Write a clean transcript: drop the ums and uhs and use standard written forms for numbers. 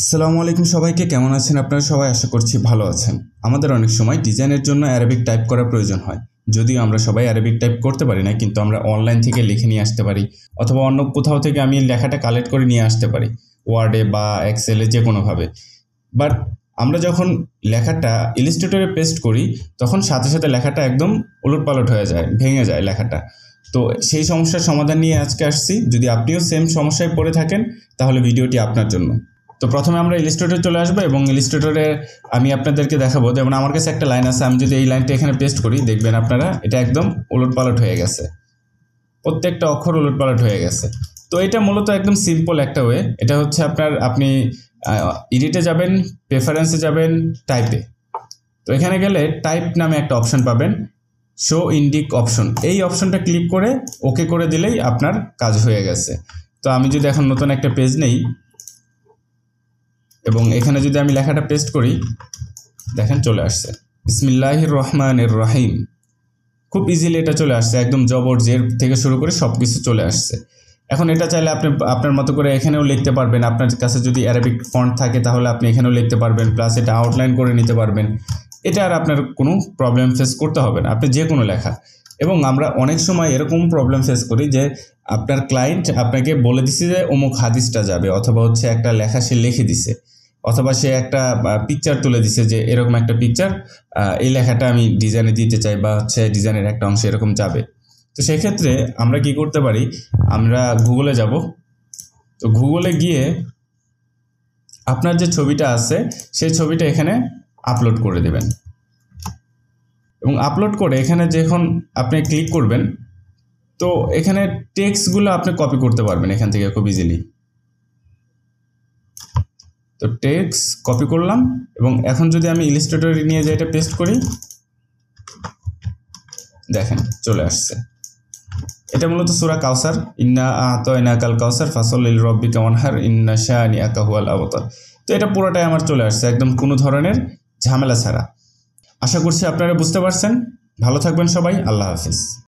আসসালামু আলাইকুম সবাইকে, কেমন আছেন আপনারা সবাই? আশা করছি ভালো আছেন। আমাদের অনেক সময় ডিজাইনের জন্য অ্যারাবিক টাইপ করার প্রয়োজন হয়। যদিও আমরা সবাই অ্যারাবিক টাইপ করতে পারি না, কিন্তু আমরা অনলাইন থেকে লিখে নিয়ে আসতে পারি, অথবা অন্য কোথাও থেকে আমি লেখাটা কালেক্ট করে নিয়ে আসতে পারি, ওয়ার্ডে বা এক্সেলে যে কোনোভাবে। বাট আমরা যখন লেখাটা ইলাস্ট্রেটরে পেস্ট করি, তখন সাথে সাথে লেখাটা একদম উলটপালট হয়ে যায়, ভেঙে যায় লেখাটা। তো সেই সমস্যার সমাধান নিয়ে আজকে আসছি। যদি আপনিও সেম সমস্যায় পড়ে থাকেন, তাহলে ভিডিওটি আপনার জন্য। তো প্রথমে আমরা ইলাস্ট্রেটরে চলে আসবো এবং ইলাস্ট্রেটরে আমি আপনাদেরকে দেখাবো। যেমন আমার কাছে একটা লাইন আছে, আমি যদি এই লাইনটা এখানে পেস্ট করি, দেখবেন আপনারা এটা একদম উলটপালট হয়ে গেছে, প্রত্যেকটা অক্ষর উলটপালট হয়ে গেছে। তো এটা মূলত একদম সিম্পল একটা ওয়ে। এটা হচ্ছে আপনি এডিটে যাবেন, প্রেফারেন্সে যাবেন, টাইপে। তো এখানে গেলে টাইপ নামে একটা অপশন পাবেন, শো ইন্ডিক অপশন। এই অপশনটা ক্লিক করে ওকে করে দিলেই আপনার কাজ হয়ে গেছে। তো আমি যদি এখন নতুন একটা পেজ নেই এবং এখানে যদি আমি লেখাটা পেস্ট করি, দেখেন চলে আসছে বিসমিল্লাহির রহমানির রহিম। খুব ইজিলি এটা চলে আসছে, একদম জবর জের থেকে শুরু করে সব কিছু চলে আসছে। এখন এটা চাইলে আপনি আপনার মতো করে এখানেও লিখতে পারবেন। আপনার কাছে যদি অ্যারাবিক ফন্ট থাকে তাহলে আপনি এখানেও লিখতে পারবেন, প্লাস এটা আউটলাইন করে নিতে পারবেন। এটা আর আপনার কোনো প্রবলেম ফেস করতে হবে না, আপনি যে কোনো লেখা। এবং আমরা অনেক সময় এরকম প্রবলেম ফেস করি যে আপনার ক্লায়েন্ট আপনাকে বলে দিছে যে অমুক হাদিসটা যাবে, অথবা হচ্ছে একটা লেখা সে লিখে দিছে, অথবা সে একটা পিকচার তুলে দিছে যে এরকম একটা পিকচার, এই লেখাটা আমি ডিজাইনে দিতে চাই, বা হচ্ছে ডিজাইনের একটা অংশ এরকম যাবে। তো সেক্ষেত্রে আমরা কি করতে পারি, আমরা গুগলে যাব। তো গুগলে গিয়ে আপনার যে ছবিটা আছে সেই ছবিটা এখানে আপলোড করে দেবেন, এবং আপলোড করে এখানে যখন আপনি ক্লিক করবেন, তো এখানে টেক্সটগুলো আপনি কপি করতে পারবেন এখান থেকে খুব ইজিলি। তো টেক্সট কপি করলাম, এবং এখন যদি আমি ইলাস্ট্রেটরে নিয়ে যাই এটা পেস্ট করি, দেখেন চলে আসছে। এটা মূলত সূরা কাউসার, ইন্না আ'তাইনাকাল কাউসার ফাসল্লি লিরাব্বিকা ওয়ানহার ইন্না শানিআকা হুয়াল আবতার। তো এটা পুরোটাই আমার চলে আসছে একদম কোনো ধরনের ঝামেলা ছাড়া। আশা করছি আপনারা বুঝতে পারছেন। ভালো থাকবেন সবাই, আল্লাহ হাফিজ।